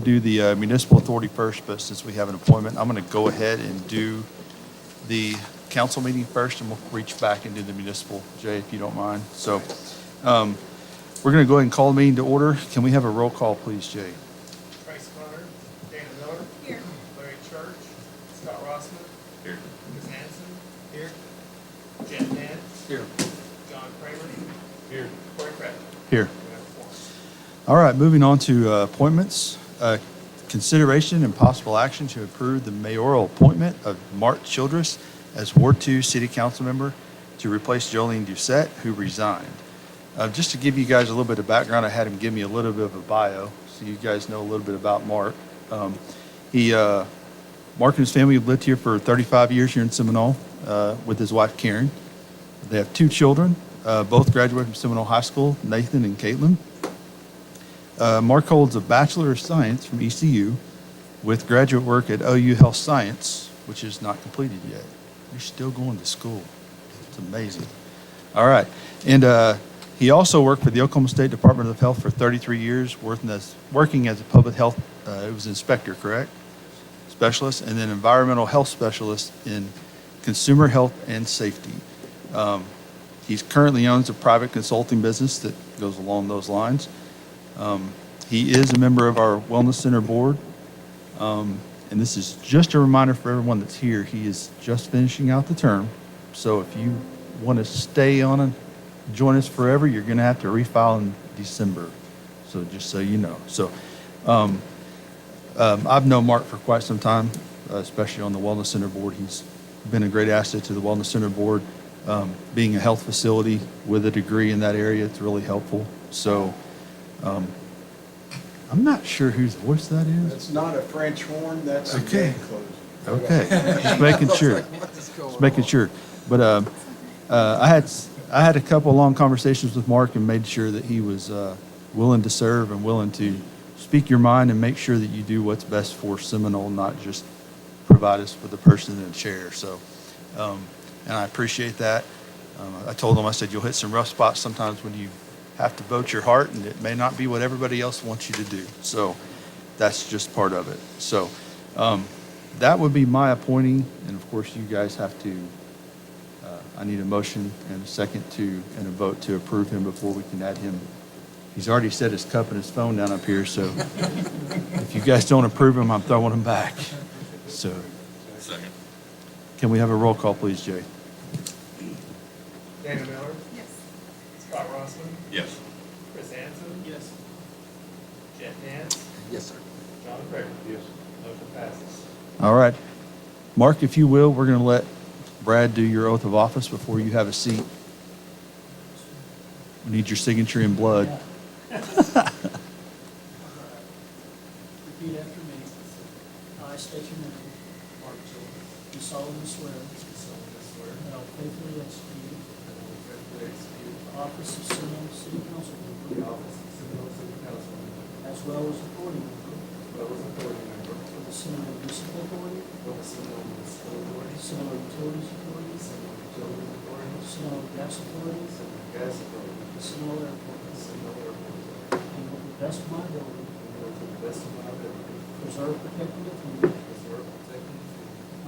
do the municipal authority first, but since we have an appointment, I'm going to go ahead and do the council meeting first, and we'll reach back and do the municipal, Jay, if you don't mind. So we're going to go ahead and call the meeting to order. Can we have a roll call, please, Jay? Trace Connor, Dana Miller. Here. Larry Church, Scott Rossman. Here. Ms. Hanson. Here. Jen Nance. Here. John Kramer. Here. Corey Pratt. Here. All right, moving on to appointments. Consideration and possible action to approve the mayoral appointment of Mark Childress as Ward 2 City Council member to replace Jolene Doucette, who resigned. Just to give you guys a little bit of background, I had him give me a little bit of a bio, so you guys know a little bit about Mark. Mark and his family have lived here for 35 years here in Seminole with his wife, Karen. They have 2 children, both graduated from Seminole High School, Nathan and Caitlin. Mark holds a Bachelor of Science from ECU with graduate work at OU Health Science, which is not completed yet. You're still going to school. It's amazing. All right. And he also worked for the Oklahoma State Department of Health for 33 years, working as a public health, it was inspector, correct? Specialist, and then environmental health specialist in consumer health and safety. He currently owns a private consulting business that goes along those lines. He is a member of our Wellness Center board. And this is just a reminder for everyone that's here. He is just finishing out the term. So if you want to stay on and join us forever, you're going to have to refile in December. So just so you know. So I've known Mark for quite some time, especially on the Wellness Center board. He's been a great asset to the Wellness Center board. Being a health facility with a degree in that area, it's really helpful. So I'm not sure whose voice that is. It's not a French horn, that's a Okay. gate closure. Okay, just making sure. Just making sure. But I had a couple of long conversations with Mark and made sure that he was willing to serve and willing to speak your mind and make sure that you do what's best for Seminole, not just provide us with a person in a chair. So, and I appreciate that. I told him, I said, you'll hit some rough spots sometimes when you have to vote your heart, and it may not be what everybody else wants you to do. So that's just part of it. So that would be my appointing, and of course you guys have to, I need a motion and a second and a vote to approve him before we can add him. He's already set his cup and his phone down up here, so if you guys don't approve him, I'm throwing him back. So, Second. can we have a roll call, please, Jay? Dana Miller. Yes. Scott Rossman. Yes. Chris Hansen. Yes. Jen Nance. Yes, sir. John Kramer. Yes. Motion passes. All right. Mark, if you will, we're going to let Brad do your oath of office before you have a seat. We need your signature in blood. Repeat after me. I state your name. Mark Childress. Do solemnly swear. That I will faithfully execute. The office of Seminole City Council member. As well as authority member. For the Seminole Municipal Authority. Seminole Utilities Authority. Seminole Gas Authority. Seminole Airport. And with the best of my ability. Preserve, protect, and defend.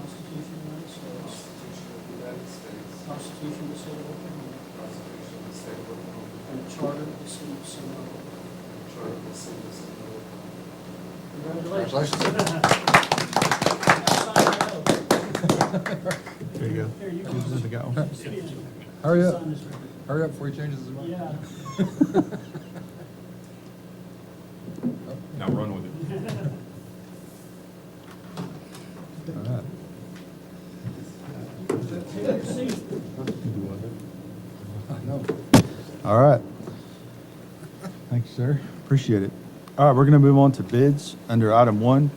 Constitution of the United States. Constitution of the State of Oklahoma. And the Charter of the City of Seminole. Congratulations. There you go. Here, you go. This is the guy. Hurry up. Sign this right Hurry up before he changes his mind. here. Yeah. Now run with it. All right. Take your seat. I know. All right. Thank you, sir. Appreciate it. All right, we're going to move on to bids under item 1,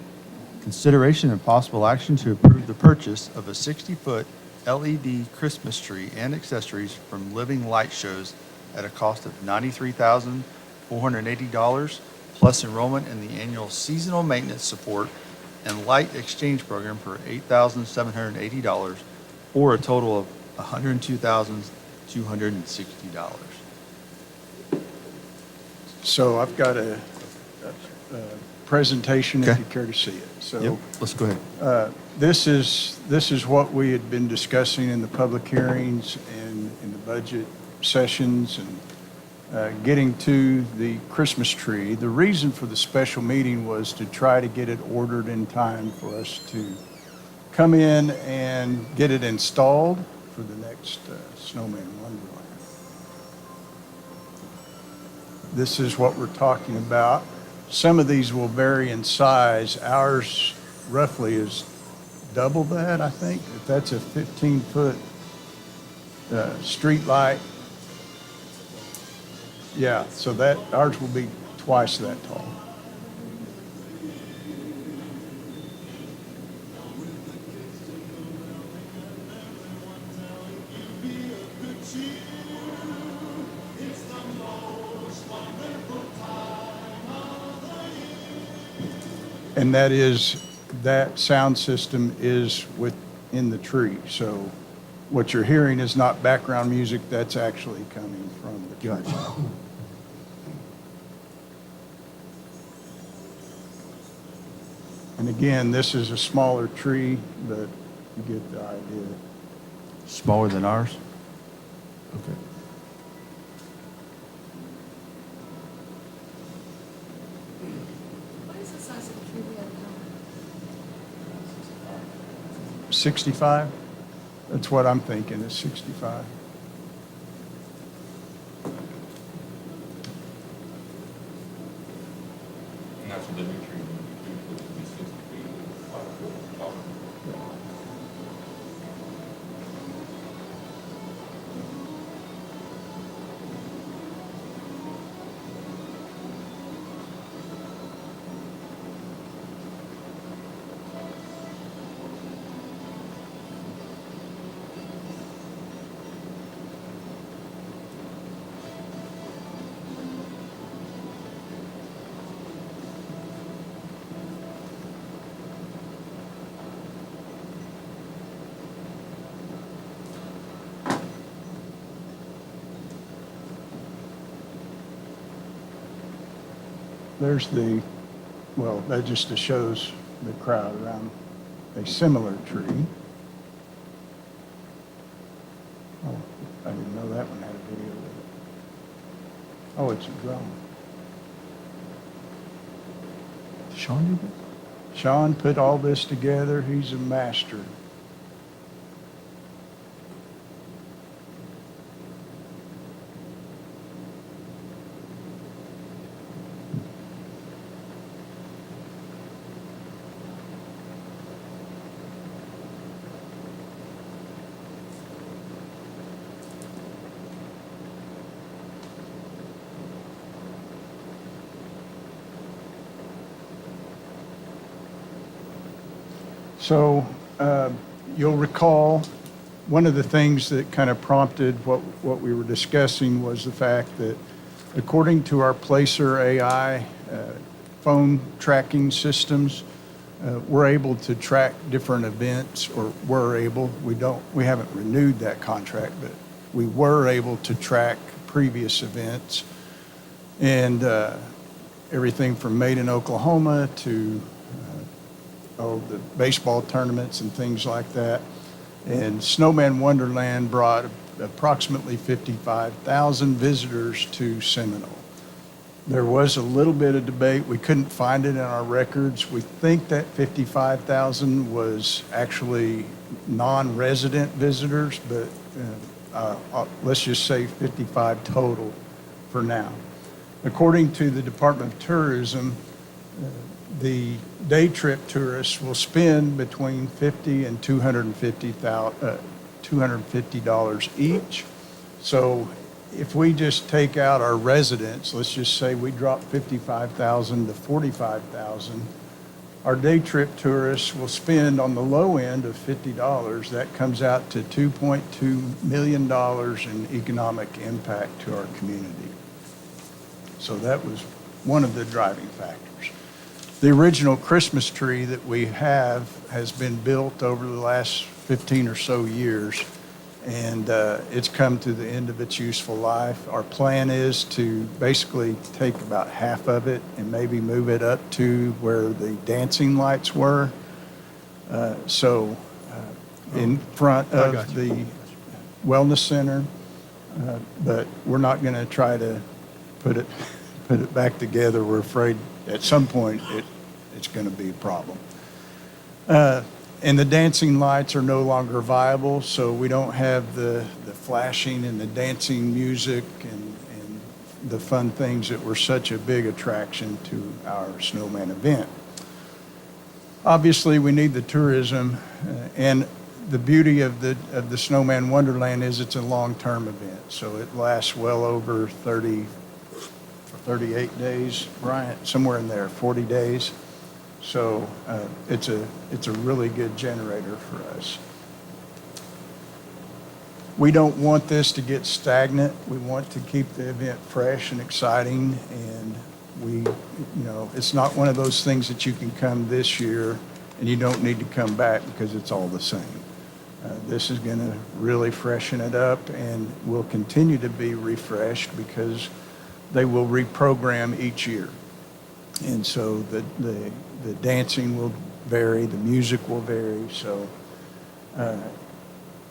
consideration and possible action to approve the purchase of a 60-foot LED Christmas tree and accessories from Living Light Shows at a cost of $93,480 plus enrollment in the annual seasonal maintenance support and light exchange program for $8,780 or a total of $102,260. So I've got a presentation if Okay. you care to see it. Yep, So let's go ahead. this is what we had been discussing in the public hearings and in the budget sessions and getting to the Christmas tree. The reason for the special meeting was to try to get it ordered in time for us to come in and get it installed for the next Snowman Wonderland. This is what we're talking about. Some of these will vary in size. Ours roughly is double that, I think. If that's a 15-foot street light. Yeah, so that, ours will be twice that tall. And that sound system is within the tree. So what you're hearing is not background music, that's actually coming from the tree. Gotcha. And again, this is a smaller tree, but you get the idea. Smaller than ours? Okay. What is the size of the tree we have now? 65? That's what I'm thinking, is 65. And that's what the new tree would be 60 feet, 5 foot tall. There's well, that just shows the crowd around a similar tree. Oh, I didn't know that one had a video with it. Oh, it's a drone. Sean did this? Sean put all this together. He's a master. So you'll recall one of the things that kind of prompted what we were discussing was the fact that according to our Placer AI phone tracking systems, we're able to track different events, or we haven't renewed that contract, but we were able to track previous events and everything from Made in Oklahoma to the baseball tournaments and things like that. And Snowman Wonderland brought approximately 55,000 visitors to Seminole. There was a little bit of debate. We couldn't find it in our records. We think that 55,000 was actually non-resident visitors, but let's just say 55 total for now. According to the Department of Tourism, the day trip tourists will spend between $50 and $250 each. So if we just take out our residents, let's just say we drop 55,000 to 45,000, our day trip tourists will spend on the low end of $50. That comes out to $2.2 million in economic impact to our community. So that was one of the driving factors. The original Christmas tree that we have has been built over the last 15 or so years. and it's come to the end of its useful life. Our plan is to basically take about half of it and maybe move it up to where the dancing lights were. In front I got of you. the wellness center, but we're not going to try to put it back together. We're afraid at some point it's going to be a problem. And the dancing lights are no longer viable, so we don't have the flashing and the dancing music and the fun things that were such a big attraction to our snowman event. Obviously, we need the tourism, and the beauty of the Snowman Wonderland is it's a long-term event, so it lasts well over 38 days, Bryant, somewhere in there, 40 days. So it's a really good generator for us. We don't want this to get stagnant. We want to keep the event fresh and exciting, and it's not one of those things that you can come this year and you don't need to come back because it's all the same. This is going to really freshen it up and will continue to be refreshed because they will reprogram each year. And so the dancing will vary, the music will vary. So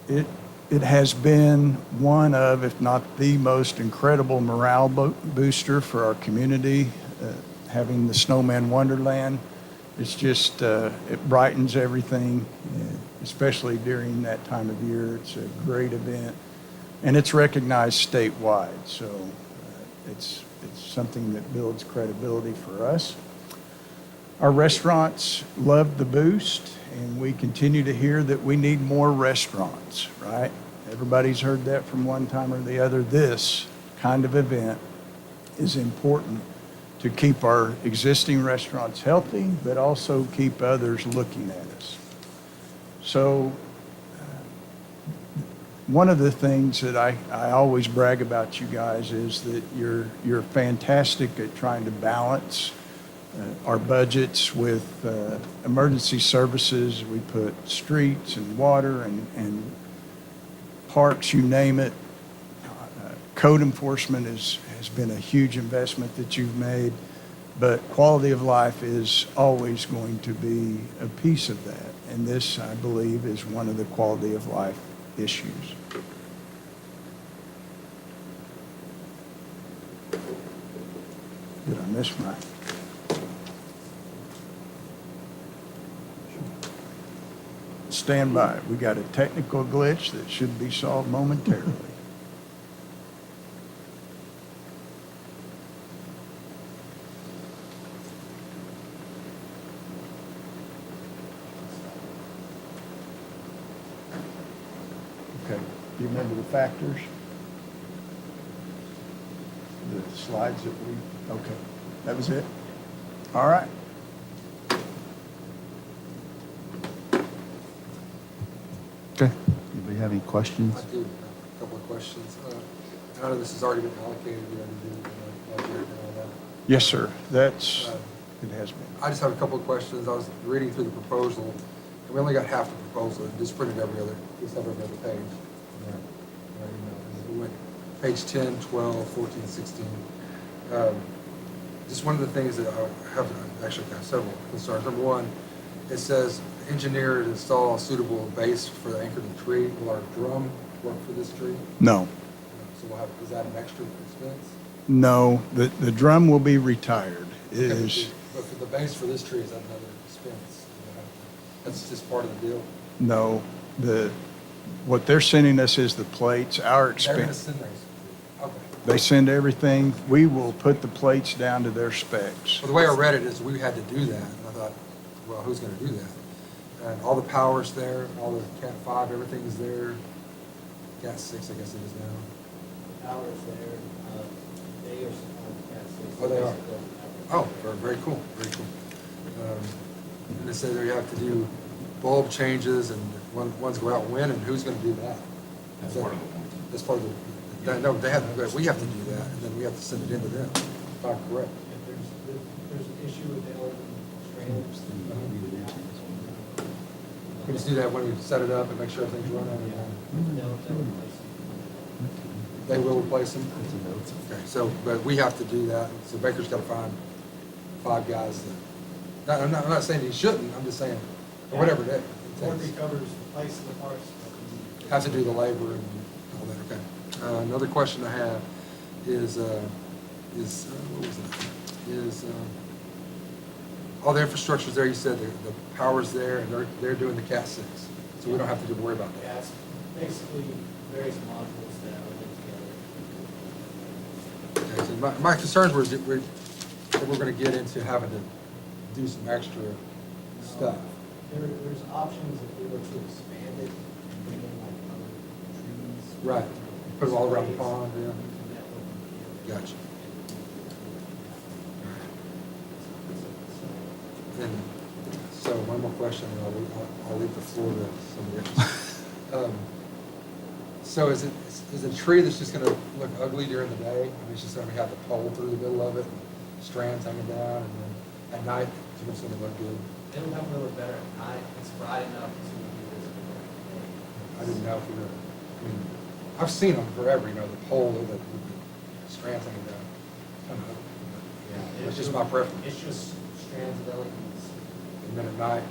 it has been one of, if not the most incredible morale booster for our community, having the Snowman Wonderland. It's just, it brightens everything, especially during that time of year. It's a great event, and it's recognized statewide. So it's something that builds credibility for us. Our restaurants love the boost, and we continue to hear that we need more restaurants, right? Everybody's heard that from one time or the other. This kind of event is important to keep our existing restaurants healthy, but also keep others looking at us. So one of the things that I always brag about you guys is that you're fantastic at trying to balance our budgets with emergency services. We put streets and water and parks, you name it. Code enforcement has been a huge investment that you've made, but quality of life is always going to be a piece of that. And this, I believe, is one of the quality of life issues. Did I miss my? Stand by. We got a technical glitch that should be solved momentarily. Okay. Do you remember the factors? The slides that we, okay. That was it? All right. Okay. Anybody have any questions? I do have a couple of questions. I know this has already been allocated, you know, to do the budget and all that. Yes, sir. That's, it has been. I just have a couple of questions. I was reading through the proposal, and we only got half the proposal. It just printed every other page. We went page 10, 12, 14, 16. Just one of the things that I have actually got several concerns. Number one, it says engineer to install a suitable base for the anchor of the tree. Will our drum work for this tree? No. So we'll have, is that an extra expense? No, the drum will be retired. It is, But for the base for this tree, is that another expense? That's just part of the deal? no, what they're sending us is the plates, our They're gonna expense. send those. Okay. They send everything. We will put the plates down to their specs. Well, the way I read it is we had to do that, and I thought, well, who's gonna do that? And all the power's there, all the Cat 5, everything's there. Cat 6, I guess it is now. Power is there, they are supporting Cat 6. Oh, they are? Oh, very cool, very cool. And they said they have to do bulb changes and ones go out when, and who's gonna do that? That's part of the warranty. That's part of the, no, we have to do that, and then we have to send it in to them, if I'm correct. If there's an issue with the old trailers, then We just do that when we set it up and make sure everything's running. They'll replace them. They will replace them? Okay, so, but we have to do that, so Baker's gotta find 5 guys that, I'm not saying he shouldn't, I'm just saying, or whatever it Warranty takes. covers the place of the parts. Have to do the labor and all that, okay. Another question I have is, what was it? All the infrastructure's there, you said the power's there, and they're doing the Cat 6, so we don't have to worry about Yeah, that. it's basically various modules that are linked together. Okay, so my concerns were that we're gonna get into having to do some extra stuff. There's options if we were to expand it and bring in like other trees. Right. Put them all around the pond, yeah. That would be- Gotcha. And so one more question, and I'll leave the floor to somebody else. So is it a tree that's just gonna look ugly during the day? I mean, it's just gonna have the pole through the middle of it, and strands hanging down, and then at night, it's just gonna look good? It'll definitely look better at night. It's bright enough to be visible. I didn't know if you were, I mean, I've seen them forever, you know, the pole with the strands hanging down. Kind of ugly, but it's just my preference. It's just strands of LEDs. And then at night,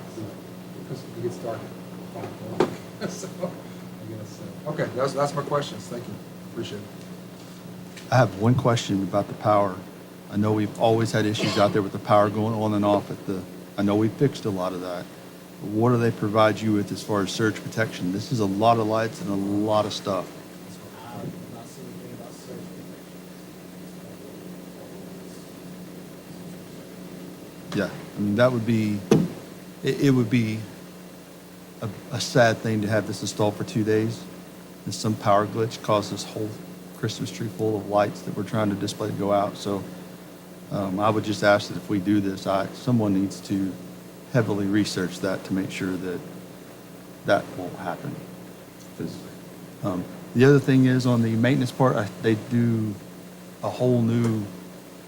because it gets dark at 5 o'clock. So, I guess, okay, that's my questions. Thank you. Appreciate it. I have one question about the power. I know we've always had issues out there with the power going on and off I know we fixed a lot of that. But what do they provide you with as far as surge protection? This is a lot of lights and a lot of stuff. I'm not seeing anything about surge protection. Yeah, I mean, that would be, it would be a sad thing to have this installed for 2 days. And some power glitch caused this whole Christmas tree full of lights that we're trying to display to go out. So I would just ask that if we do this, someone needs to heavily research that to make sure that that won't happen. 'Cause, the other thing is on the maintenance part, they do a whole new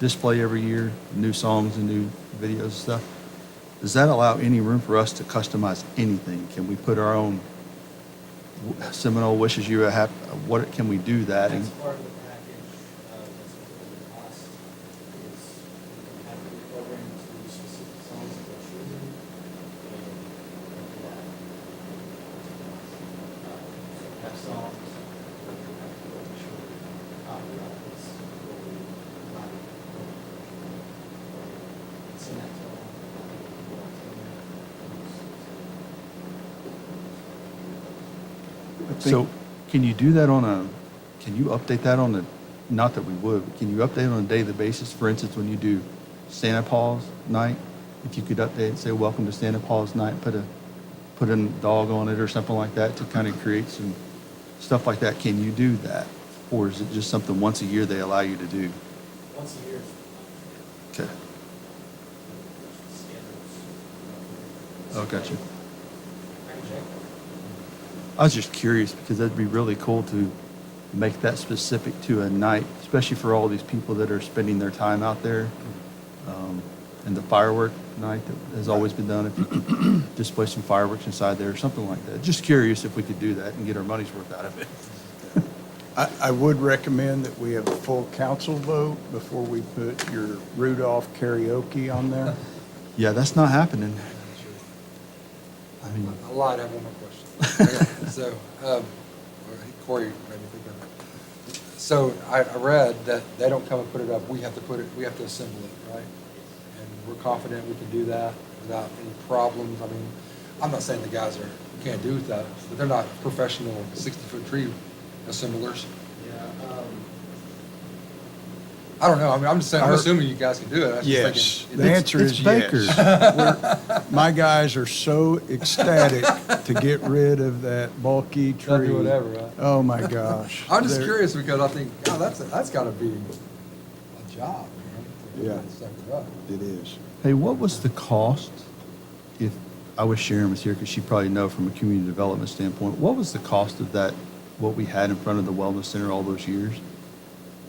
display every year, new songs and new videos and stuff. Does that allow any room for us to customize anything? Can we put our own Seminole wishes you a happy, what, can we do that? That's part of the package, that's included in the cost, is we have to program to specific songs that we're choosing, and do that. So we have songs, we have to make sure copyright is what we like. Send that to them. I think- So can you do that can you update that not that we would, but can you update on a daily basis? For instance, when you do Santa Paws night, if you could update and say, welcome to Santa Paws night, put a dog on it or something like that to kind of create some stuff like that. Can you do that? Or is it just something once a year they allow you to do? Once a year. Okay. Schedules. Oh, gotcha. I can check. I was just curious because that'd be really cool to make that specific to a night, especially for all these people that are spending their time out there. And the firework night that has always been done, if you could display some fireworks inside there or something like that. Just curious if we could do that and get our money's worth out of it. I would recommend that we have a full council vote before we put your Rudolph karaoke on there. Yeah, that's not happening. I mean, I lied, I have one more question. Okay, so, Corey made me think of it. So I read that they don't come and put it up, we have to assemble it, right? And we're confident we can do that without any problems. I mean, I'm not saying the guys can't do that, but they're not professional 60-foot tree assemblers. Yeah, I don't know, I mean, I'm just saying, I'm assuming you guys can do it. I was just Yes, thinking, the answer it's is Baker's. yes. My guys are so ecstatic to get rid of that bulky They'll tree. do whatever, right? Oh, my gosh. I'm just They're- curious because I think, God, that's gotta be a job, man. to do Yeah. that stuff up. It is. hey, what was the cost? If I wish Sharon was here because she'd probably know from a community development standpoint. What was the cost of that, what we had in front of the Wellness Center all those years?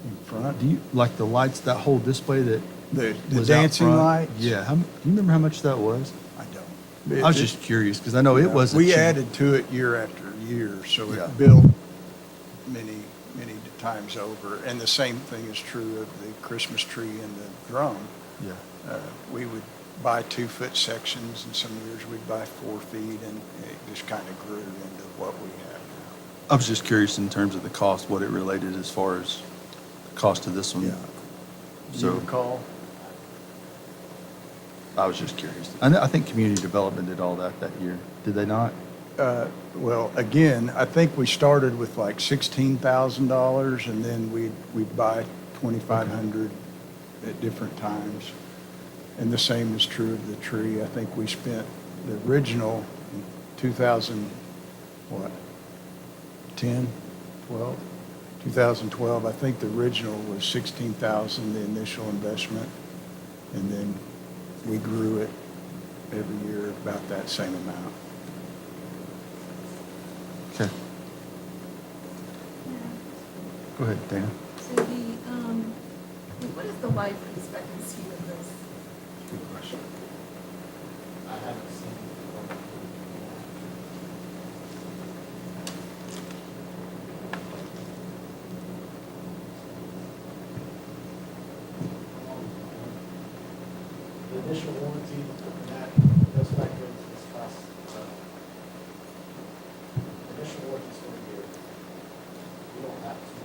In front. Do you, like the lights, that whole display that The was out dancing front? lights? Yeah, do you remember how much that was? I don't. I was just curious because I know it wasn't We cheap. added to it year after year, so Yeah. it built many, many times over. And the same thing is true of the Christmas tree and the drum. Yeah. We would buy 2-foot sections, and some years we'd buy 4 feet, and it just kind of grew into what we have now. I was just curious in terms of the cost, what it related as far as the cost of this one. Do you So recall? I was just curious. I think community development did all that year. Did they not? Well, again, I think we started with like $16,000, and then we'd buy 2,500 at different times. And the same is true of the tree. I think we spent the original in 2000, what, 10, 12? 2012, I think the original was 16,000, the initial investment. And then we grew it every year about that same amount. Okay. Go ahead, Dana. So what is the life expectancy of this? Good question. I haven't seen it. The initial warranty, and that goes back into this cost. Initial warranty's for a year. You don't have to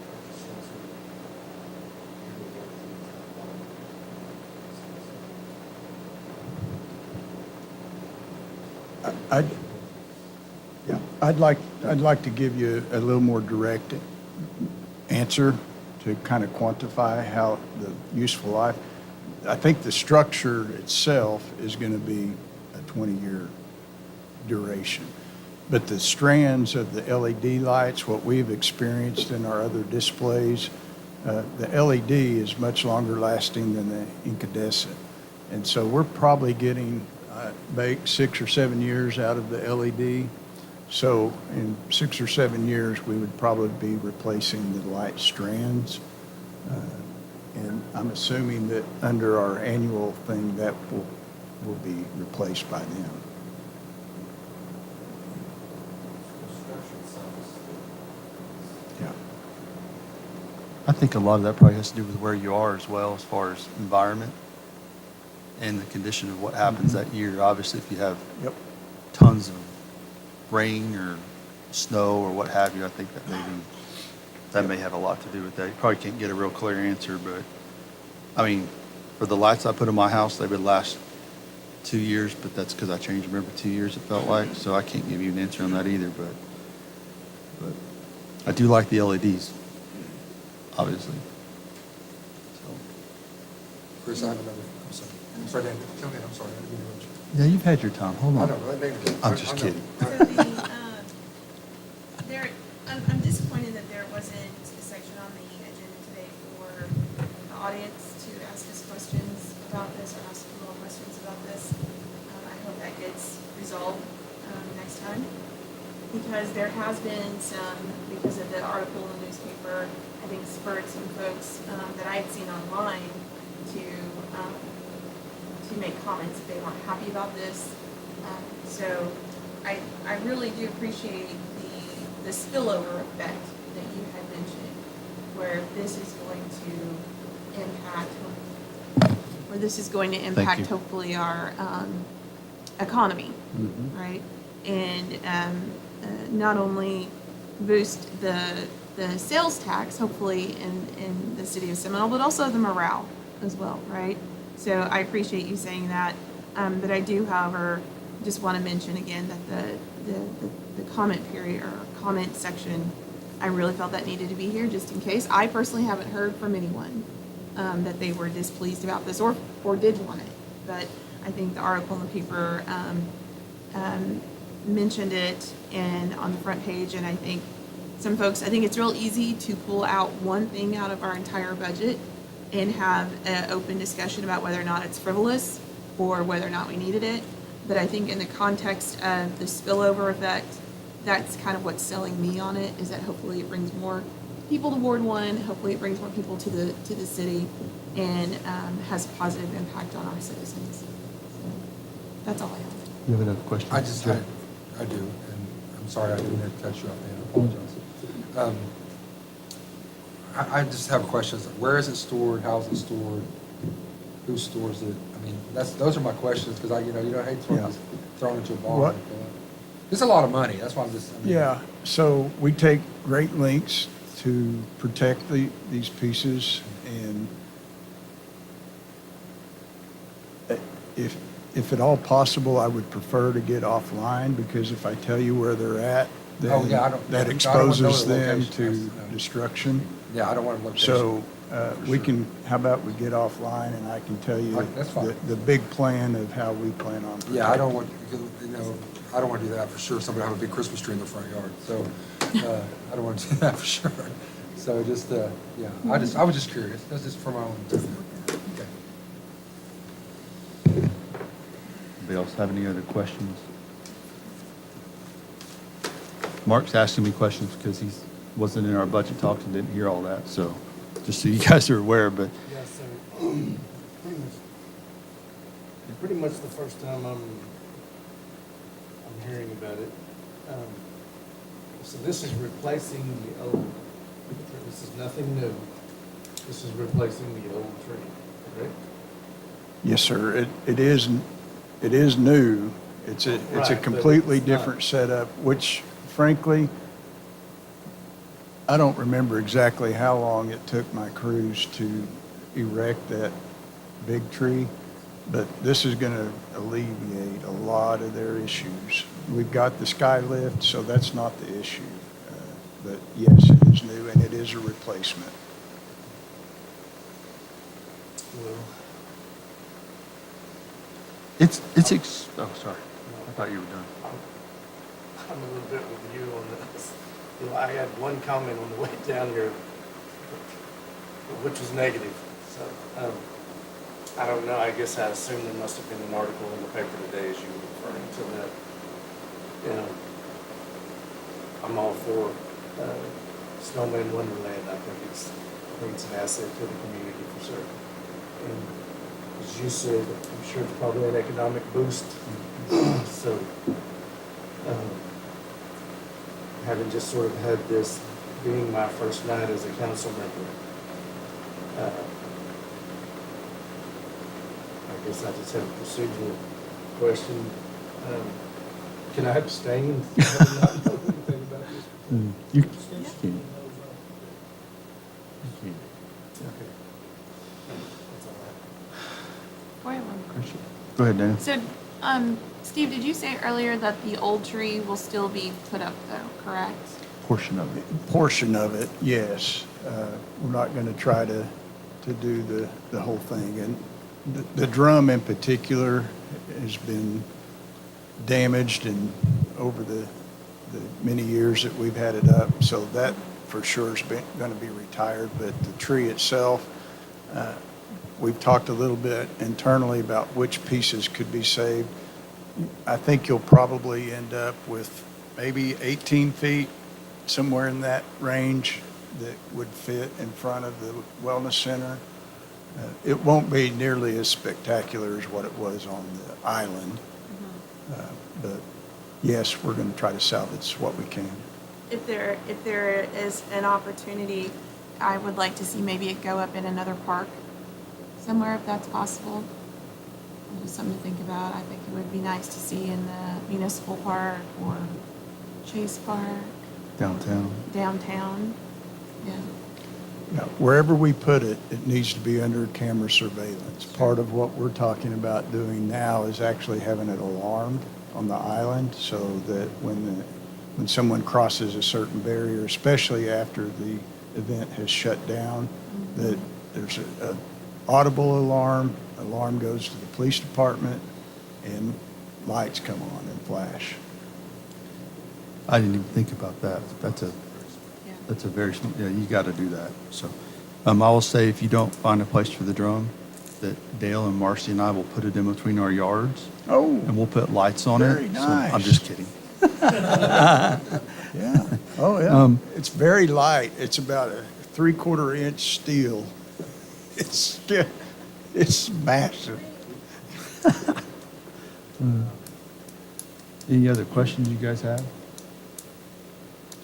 purchase into I'd like to give you a little more direct answer to kind of quantify how the useful life. I think the structure itself is going to be a 20-year duration. But the strands of the LED lights, what we've experienced in our other displays, the LED is much longer lasting than the incandescent. And so we're probably getting maybe 6 or 7 years out of the LED. So in 6 or 7 years, we would probably be replacing the light strands. And I'm assuming that under our annual thing, that will be replaced by then. The structure itself is Yeah. I think a lot of that probably has to do with where you are as well, as far as environment and the condition of what happens that year. Obviously, if you have Yep. tons of rain or snow or what have you, I think that may have a lot to do with that. You probably can't get a real clear answer, but I mean, for the lights I put in my house, they would last 2 years, but that's because I changed them every 2 years, it felt like. So I can't give you an answer on that either, but I do like the LEDs, obviously. So, Chris, I have another, I'm sorry, Dan, go ahead, I'm sorry. I didn't mean to interrupt you. yeah, you've had your time. Hold I on. know, let me. I'm just kidding. So I'm disappointed that there wasn't a section on the agenda today for the audience to ask us questions about this or ask more questions about this. I hope that gets resolved next time. Because there has been some, because of the article in the newspaper, I think spurred some folks that I had seen online to make comments if they weren't happy about this. So I really do appreciate the spillover effect that you had mentioned, where this is going to impact, you. hopefully our economy, Mhm. right? And not only boost the sales tax, hopefully in the city of Seminole, but also the morale as well, right? So I appreciate you saying that. But I do, however, just want to mention again that the comment period or comment section, I really felt that needed to be here just in case. I personally haven't heard from anyone that they were displeased about this or did want it. But I think the article in the paper mentioned it and on the front page, and I think some folks, I think it's real easy to pull out one thing out of our entire budget and have an open discussion about whether or not it's frivolous or whether or not we needed it. But I think in the context of the spillover effect, that's kind of what's selling me on it, is that hopefully it brings more people to Ward 1, hopefully it brings more people to the city, and has a positive impact on our citizens. So that's all I have. You have another question? I do, and I'm sorry, I didn't mean to cut you off, Dan, I apologize. I just have a question. Where is it stored? How is it stored? Who stores it? I mean, those are my questions, because you don't hate Yeah. throwing into a barn. What- It's a lot of money, that's why I'm just. I mean, Yeah, so we take great lengths to protect these pieces, and if at all possible, I would prefer to get offline, because if I tell you where they're at, Oh, then yeah, I don't- that yeah, I don't wanna know exposes the them location. to That's- destruction. Yeah, I don't want to look. So For we sure. can, how about we get offline, and I can tell you That's fine. the big plan of how we plan on protecting. Yeah, I don't want, I don't want to do that for sure. Somebody have a big Christmas tree in their front yard, so I don't want to do that for sure. So just, yeah, I was just curious. That's just for my own. Okay. Anybody else have any other questions? Mark's asking me questions because he wasn't in our budget talks and didn't hear all that, so just so you guys are aware, but Yes, sir. Pretty much the first time I'm hearing about it. So this is replacing the old, this is nothing new. This is replacing the old tree, correct? Yes, sir. It is new. It's a Right, but completely it's not- different setup, which frankly, I don't remember exactly how long it took my crews to erect that big tree, but this is going to alleviate a lot of their issues. We've got the sky lift, so that's not the issue. But yes, it is new, and it is a replacement. Well, oh, sorry. I thought you were done. I'm a little bit with you on this. I had one comment on the way down here, which was negative. So, I don't know, I guess I assume there must have been an article in the paper today as you were referring to that. I'm all for Snowman Wonderland. I think it's an asset to the community for certain. And as you said, I'm sure it's probably an economic boost. So, having just sort of had this being my first night as a council member, I guess I just have a procedural question. Can I abstain? I do not know anything about this. You Extension can. Okay. That's all I have. Go ahead, Lynn. Go ahead, Dan. So, Steve, did you say earlier that the old tree will still be put up though, correct? Portion of it. Portion of it, yes. We're not going to try to do the whole thing. And the drum in particular has been damaged and over the many years that we've had it up. So that for sure is going to be retired. But the tree itself, we've talked a little bit internally about which pieces could be saved. I think you'll probably end up with maybe 18 feet, somewhere in that range, that would fit in front of the wellness center. It won't be nearly as spectacular as what it was on the island. But yes, we're going to try to salvage what we can. If there is an opportunity, I would like to see maybe it go up in another park somewhere if that's possible. Just something to think about. I think it would be nice to see in the municipal park or Chase Park, Downtown. downtown. Yeah. Now, wherever we put it, it needs to be under camera surveillance. Part of what we're talking about doing now is actually having it alarmed on the island so that when someone crosses a certain barrier, especially after the event has shut down, that there's a audible alarm goes to the police department, and lights come on and flash. I didn't even think about that. That's Yeah. a very, yeah, you got to do that. So, I will say if you don't find a place for the drum, that Dale and Marcy and I will put it in between our yards Oh, and we'll put lights on it. Very So, I'm nice. just kidding. yeah. Oh, yeah. It's very light. It's about a 3/4 inch steel. It's massive. Any other questions you guys have?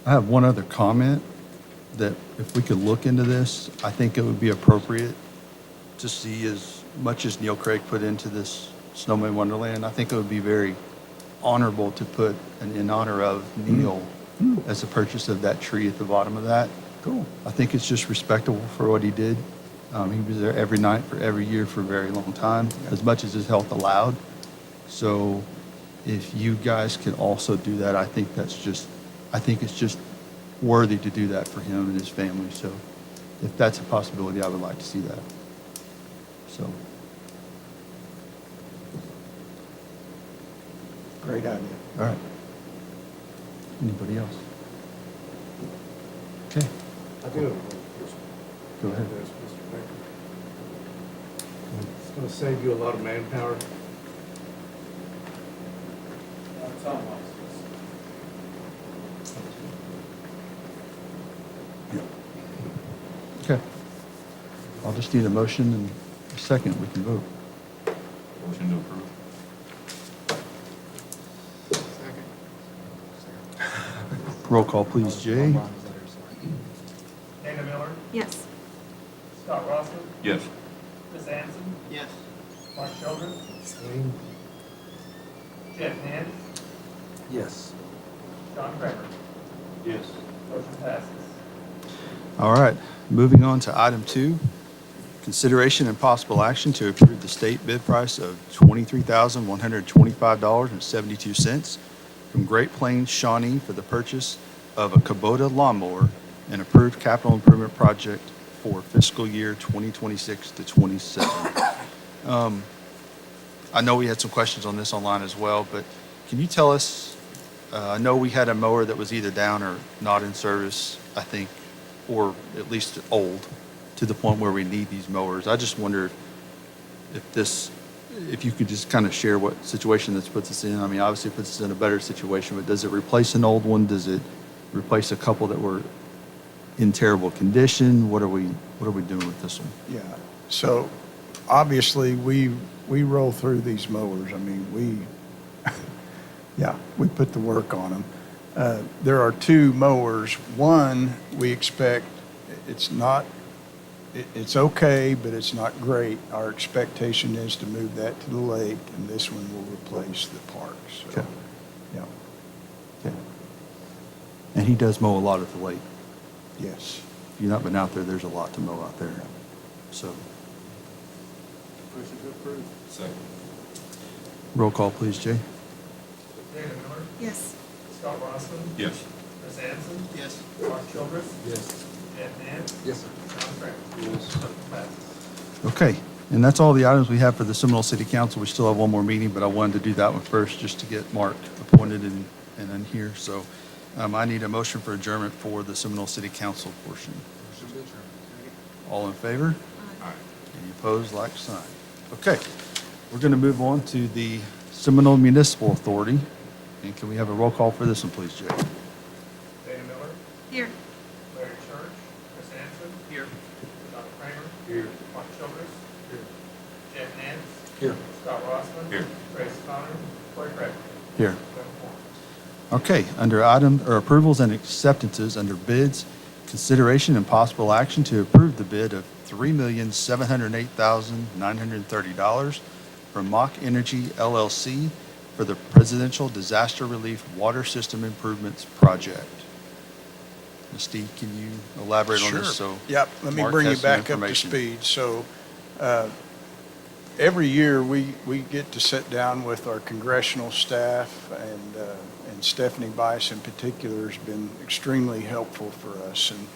I have one other comment, that if we could look into this, I think it would be appropriate to see as much as Neil Craig put into this Snowman Wonderland. I think it would be very honorable to put in honor of Neil as a purchase of that tree at the bottom of that. Cool. I think it's just respectable for what he did. He was there every night for every year for a very long time, as much as his health allowed. So if you guys could also do that, I think it's just worthy to do that for him and his family. So if that's a possibility, I would like to see that. So, Great idea. all right. Anybody else? Okay, I do have one question. go ahead. That's Mr. Becker. It's gonna save you a lot of manpower. Okay. I'll just need a motion and a second, we can vote. Motion to approve. Roll call, please, Jay. Dana Miller, Yes. Scott Rossman, Yes. Chris Hansen, Yes. Mark Childress, Same. Jeff Nance, Yes. John Kramer. Yes. Motion passes. All right, moving on to item 2, consideration and possible action to approve the state bid price of $23,125.72 from Great Plains Shawnee for the purchase of a Kubota lawnmower and approved capital improvement project for fiscal year 2026 to 27. I know we had some questions on this online as well, but can you tell us, I know we had a mower that was either down or not in service, I think, or at least old, to the point where we need these mowers. I just wonder if you could just kind of share what situation this puts us in. I mean, obviously it puts us in a better situation, but does it replace an old one? Does it replace a couple that were in terrible condition? What are we doing with this one? Yeah, so obviously, we roll through these mowers. I mean, we put the work on them. There are 2 mowers. One, we expect, it's okay, but it's not great. Our expectation is to move that to the lake, and this one will replace the parks. So, Okay. yeah, Okay. And he does mow a lot at the lake. yes. If you've not been out there, there's a lot to mow out there. So, Motion to approve. Second. roll call, please, Jay. Dana Miller, Yes. Scott Rossman, Yes. Chris Hansen, Yes. Mark Childress, Yes. Jeff Nance, Yes, sir. John Kramer. Yes. Motion passes. Okay, and that's all the items we have for the Seminole City Council. We still have one more meeting, but I wanted to do that one first just to get Mark appointed and in here. So I need a motion for adjournment for the Seminole City Council portion. Motion to adjourn. All in favor? Aye. Any opposed, like sign. Okay, we're going to move on to the Seminole Municipal Authority. And can we have a roll call for this one, please, Jay? Dana Miller, Here. Larry Church, Chris Hansen. Here. John Kramer. Here. Mark Childress. Here. Jeff Nance. Here. Scott Rossman. Here. Trace Connor. Corey Craig. Here. We have a quorum. Okay, under approvals and acceptances, under bids, consideration and possible action to approve the bid of $3,708,930 from Mock Energy LLC for the Presidential Disaster Relief Water System Improvements Project. Now, Steve, can you elaborate on this? So Yep, let me Mark bring you has some back up to information. speed. So, every year, we get to sit down with our congressional staff, and Stephanie Bice in particular has been extremely helpful for us. And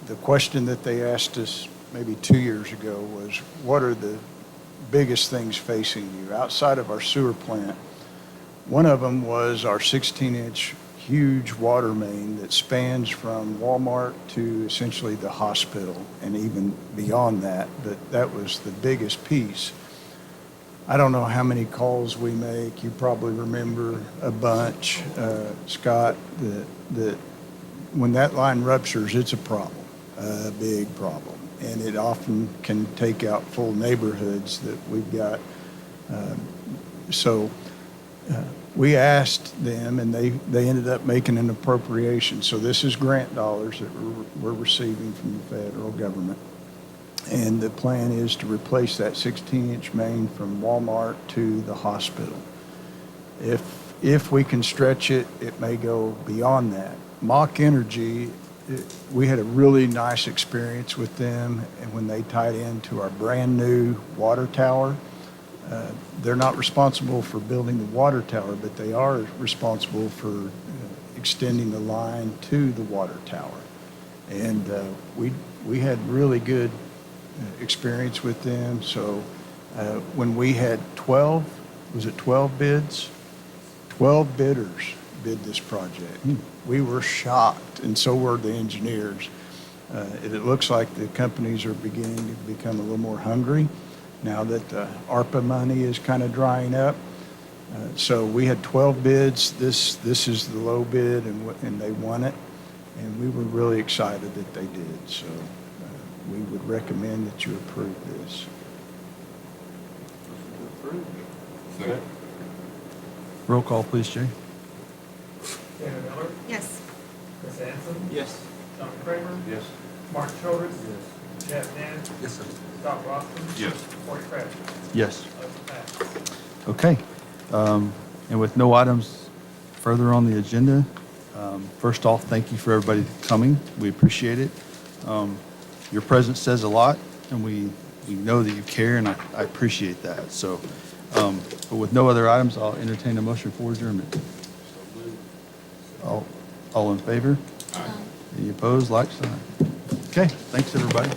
the question that they asked us maybe 2 years ago was, what are the biggest things facing you outside of our sewer plant? One of them was our 16-inch huge water main that spans from Walmart to essentially the hospital and even beyond that, but that was the biggest piece. I don't know how many calls we make. You probably remember a bunch, Scott, that when that line ruptures, it's a problem, a big problem. And it often can take out full neighborhoods that we've got. So we asked them, and they ended up making an appropriation. So this is grant dollars that we're receiving from the federal government. And the plan is to replace that 16-inch main from Walmart to the hospital. If we can stretch it, it may go beyond that. Mach Energy, we had a really nice experience with them, and when they tied into our brand-new water tower, they're not responsible for building the water tower, but they are responsible for extending the line to the water tower. And we had really good experience with them. So when we had 12 bids? 12 bidders bid this project. We were shocked, and so were the engineers. It looks like the companies are beginning to become a little more hungry now that the ARPA money is kind of drying up. So we had 12 bids. This is the low bid, and they won it. And we were really excited that they did. So we would recommend that you approve this. Second. Roll call, please, Jay. Dana Miller, Yes. Chris Hansen, Yes. John Kramer, Yes. Mark Childress, Jeff Nance, Yes, sir. Scott Rossman. Yes. Corey Craig. Yes. Motion passes. Okay. And with no items further on the agenda, first off, thank you for everybody coming. We appreciate it. Your presence says a lot, and we know that you care, and I appreciate that. So, but with no other items, I'll entertain a motion for adjournment. All in favor? Any opposed, like sign. Okay, thanks, everybody.